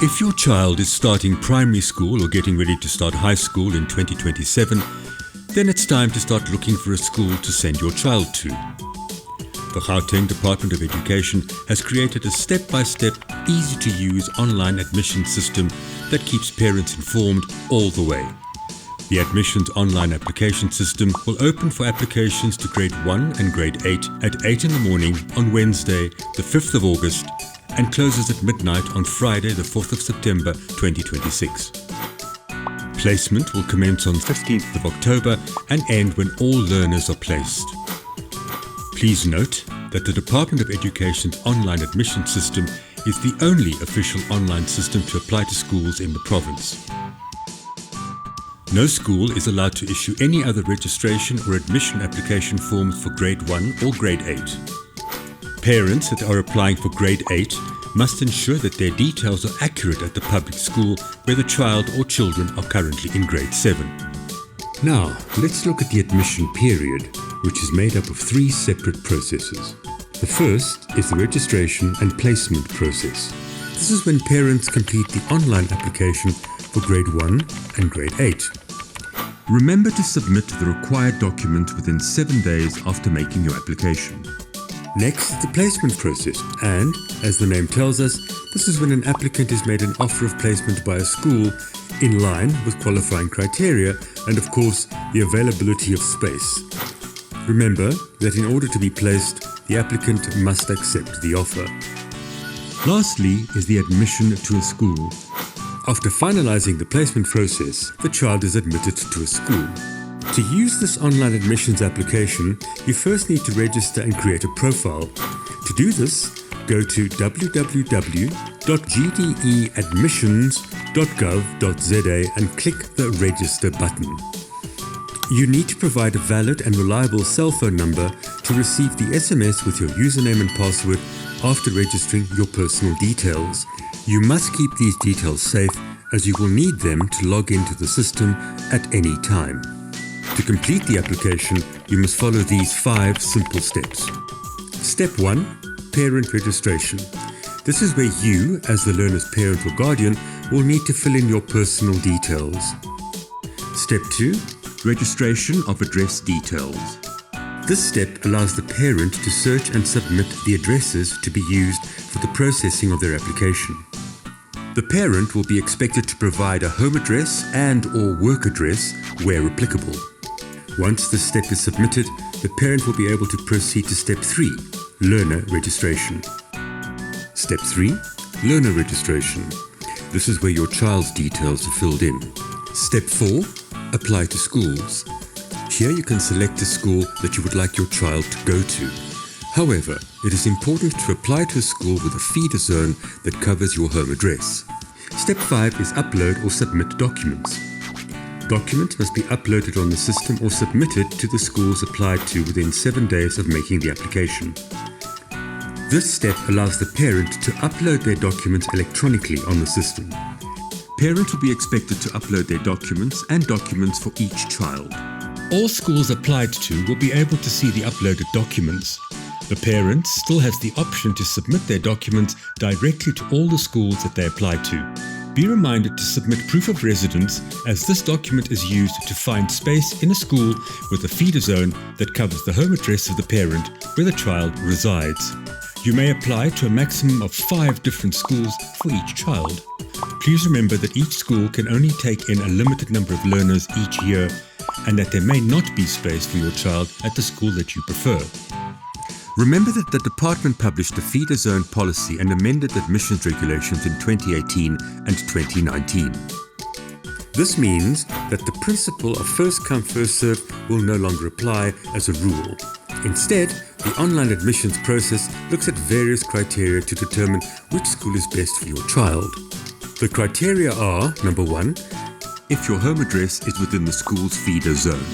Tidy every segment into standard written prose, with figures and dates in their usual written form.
If your child is starting primary school or getting ready to start high school in 2027, then it's time to start looking for a school to send your child to. The Gauteng Department of Education has created a step-by-step, easy-to-use online admission system that keeps parents informed all the way. The admissions online application system will open for applications to grade 1 and grade 8 at 8 in the morning on Wednesday, the 5th of August, and closes at midnight on Friday, the 4th of September 2026. Placement will commence on 15th of October and end when all learners are placed. Please note that the Department of Education's online admission system is the only official online system to apply to schools in the province. No school is allowed to issue any other registration or admission application forms for grade 1 or grade 8. Parents that are applying for grade 8 must ensure that their details are accurate at the public school where the child or children are currently in grade 7. Now, let's look at the admission period, which is made up of 3 separate processes. The first is the registration and placement process. This is when parents complete the online application for grade 1 and grade 8. Remember to submit the required documents within 7 days after making your application. Next is the placement process, and, as the name tells us, this is when an applicant is made an offer of placement by a school in line with qualifying criteria and, of course, the availability of space. Remember that in order to be placed, the applicant must accept the offer. Lastly is the admission to a school. After finalizing the placement process, the child is admitted to a school. To use this online admissions application, you first need to register and create a profile. To do this, go to www.gdeadmissions.gov.za and click the Register button. You need to provide a valid and reliable cell phone number to receive the SMS with your username and password after registering your personal details. You must keep these details safe as you will need them to log into the system at any time. To complete the application, you must follow these 5 simple steps. Step 1. Parent registration. This is where you, as the learner's parent or guardian, will need to fill in your personal details. Step 2. Registration of address details. This step allows the parent to search and submit the addresses to be used for the processing of their application. The parent will be expected to provide a home address and/or work address where applicable. Once this step is submitted, the parent will be able to proceed to Step 3, Learner Registration. Step 3, Learner Registration. This is where your child's details are filled in. Step 4, Apply to schools. Here you can select a school that you would like your child to go to. However, it is important to apply to a school with a feeder zone that covers your home address. Step 5 is Upload or Submit documents. Documents must be uploaded on the system or submitted to the schools applied to within 7 days of making the application. This step allows the parent to upload their documents electronically on the system. Parents will be expected to upload their documents and documents for each child. All schools applied to will be able to see the uploaded documents. The parent still has the option to submit their documents directly to all the schools that they apply to. Be reminded to submit proof of residence, as this document is used to find space in a school with a feeder zone that covers the home address of the parent where the child resides. You may apply to a maximum of 5 different schools for each child. Please remember that each school can only take in a limited number of learners each year, and that there may not be space for your child at the school that you prefer. Remember that the department published a feeder zone policy and amended admissions regulations in 2018 and 2019. This means that the principle of first come first served will no longer apply as a rule. Instead, the online admissions process looks at various criteria to determine which school is best for your child. The criteria are, number 1, if your home address is within the school's feeder zone.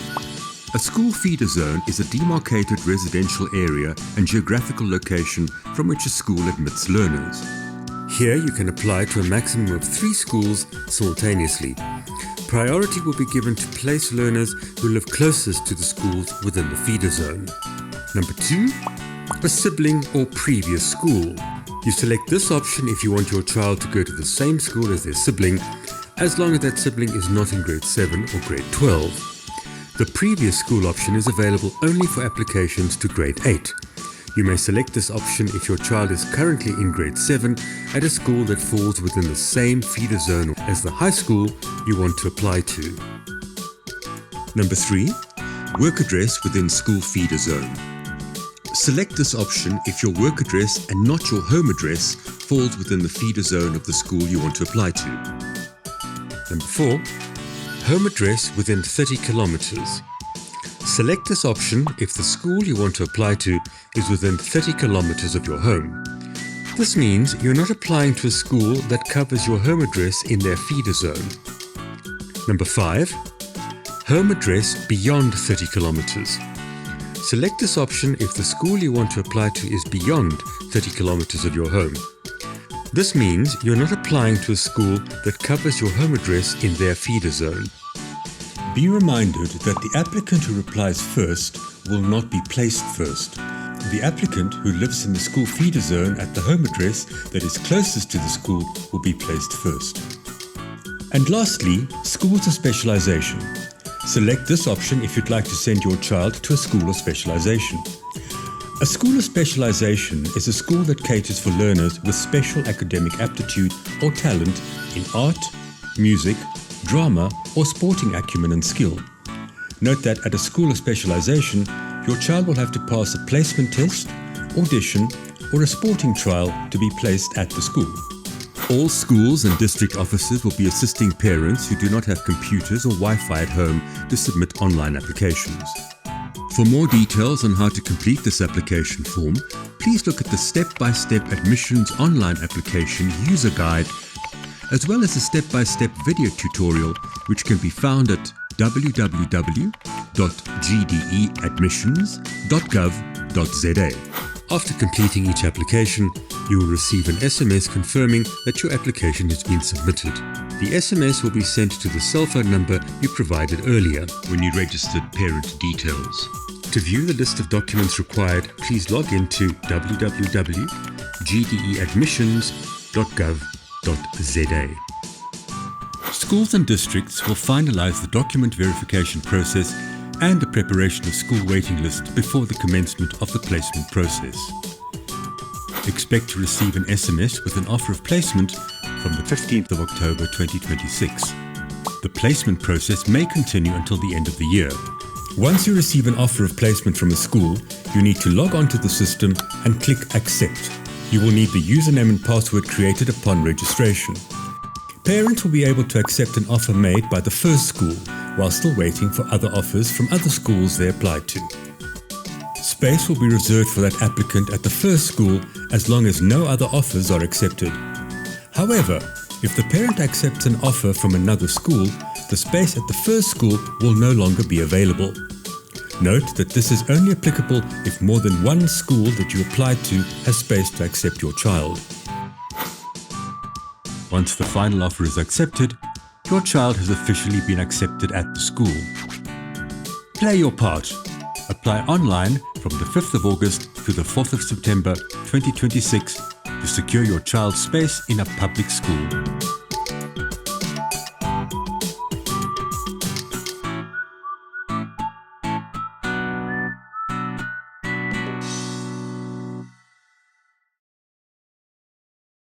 A school feeder zone is a demarcated residential area and geographical location from which a school admits learners. Here you can apply to a maximum of 3 schools simultaneously. Priority will be given to place learners who live closest to the schools within the feeder zone. Number 2, a sibling or previous school. You select this option if you want your child to go to the same school as their sibling, as long as that sibling is not in grade 7 or grade 12. The previous school option is available only for applications to grade 8. You may select this option if your child is currently in grade 7 at a school that falls within the same feeder zone as the high school you want to apply to. Number 3. Work address within school feeder zone. Select this option if your work address and not your home address falls within the feeder zone of the school you want to apply to. Number 4. Home address within 30 kilometers. Select this option if the school you want to apply to is within 30 kilometers of your home. This means you're not applying to a school that covers your home address in their feeder zone. Number 5. Home address beyond 30 kilometers. Select this option if the school you want to apply to is beyond 30 kilometers of your home. This means you're not applying to a school that covers your home address in their feeder zone. Be reminded that the applicant who replies first will not be placed first. The applicant who lives in the school feeder zone at the home address that is closest to the school will be placed first. And lastly, schools of specialization. Select this option if you'd like to send your child to a school of specialization. A school of specialization is a school that caters for learners with special academic aptitude or talent in art, music, drama, or sporting acumen and skill. Note that at a school of specialization, your child will have to pass a placement test, audition, or a sporting trial to be placed at the school. All schools and district offices will be assisting parents who do not have computers or Wi-Fi at home to submit online applications. For more details on how to complete this application form, please look at the step-by-step admissions online application user guide, as well as a step-by-step video tutorial which can be found at www.gdeadmissions.gov.za. After completing each application, you will receive an SMS confirming that your application has been submitted. The SMS will be sent to the cell phone number you provided earlier when you registered parent details. To view the list of documents required, please log into www.gdeadmissions.gov.za. Schools and districts will finalize the document verification process and the preparation of school waiting list before the commencement of the placement process. Expect to receive an SMS with an offer of placement from the 15th of October 2026. The placement process may continue until the end of the year. Once you receive an offer of placement from a school, you need to log onto the system and click Accept. You will need the username and password created upon registration. Parents will be able to accept an offer made by the first school while still waiting for other offers from other schools they applied to. Space will be reserved for that applicant at the first school as long as no other offers are accepted. However, if the parent accepts an offer from another school, the space at the first school will no longer be available. Note that this is only applicable if more than one school that you applied to has space to accept your child. Once the final offer is accepted, your child has officially been accepted at the school. Play your part. Apply online from the 5th of August to the 4th of September 2026 to secure your child's space in a public school.